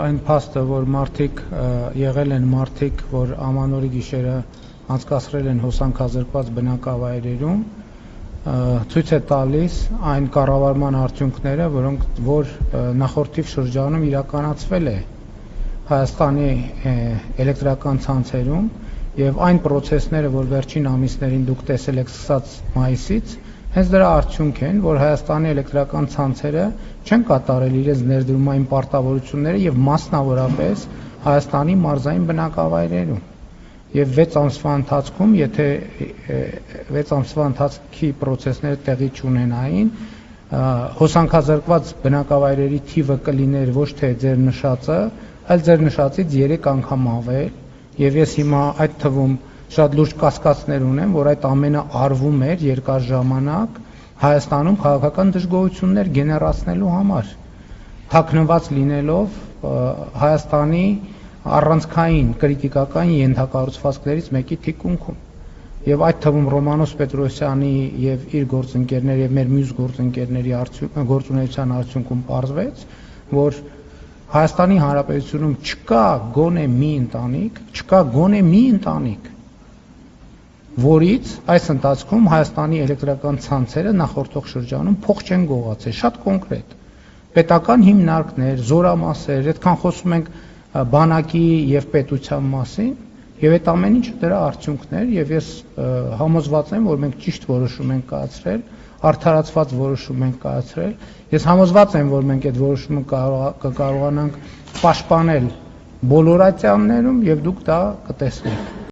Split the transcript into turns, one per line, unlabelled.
Այն փաստը, որ մարդիկ եղել են մարդիկ, որ ամանորի գիշերը անցկացրել են հոսանքազրկված բնակավայրերում, ցույց է տալիս այն կառավարման արդյունքները, որ նախորդիվ շրջանում իրականացվել է Հայաստանի էլեկտրական ցանցերում, եւ այն process-ները, որ վերջին ամիսներին դուք տեսել եք սկսած մայիսից, հենց դրա արդյունք են, որ Հայաստանի էլեկտրական ցանցերը չեն կատարել իրենց ներդրումային պարտավորությունները եւ մասնավորապես Հայաստանի մարզային բնակավայրերում։ Եվ 6 ամսվա ընթացքում, եթե 6 ամսվա ընթացքի process-ները տեղի չունենային, հոսանքազրկված բնակավայրերի թիվը կլիներ ոչ թե ձեր նշածը, այլ ձեր նշածից 3 անգամ ավել, եւ ես հիմա այդ թվում շատ լուրջ կասկածներ ունեմ, որ այդ ամենը արվում էր երկար ժամանակ Հայաստանում քաղաքական դժգոհություններ գեներացնելու համար, թաքնված լինելով Հայաստանի առանցքային կրիտիկական ենթակառուցվածքներից մեկի թիկունքում։ Եվ այդ թվում Ռոմանոս Պետրոսյանի եւ իր գործընկերների եւ մեր մյուս գործընկերների գործունեության արդյունքում պարզվեց, որ Հայաստանի Հանրապետությունում չկա գոնե մի ընտանիք, որից այս ընթացքում Հայաստանի էլեկտրական ցանցերը նախորդող շրջանում փող չեն գողացել, շատ կոնկրետ։ Պետական հիմնարկներ, զորամասեր, այդքան խոսում ենք բանակի եւ պետության մասին, եւ այդ ամեն ինչը դրա արդյունքներ, եւ ես համոզված եմ, որ մենք ճիշտ որոշում ենք կայացրել, արդարացված որոշում ենք կայացրել։ Ես համոզված եմ, որ մենք այդ որոշումը կկարողանանք պաշտպանել բոլոր ատյաններում եւ դուք դա կտեսնեք։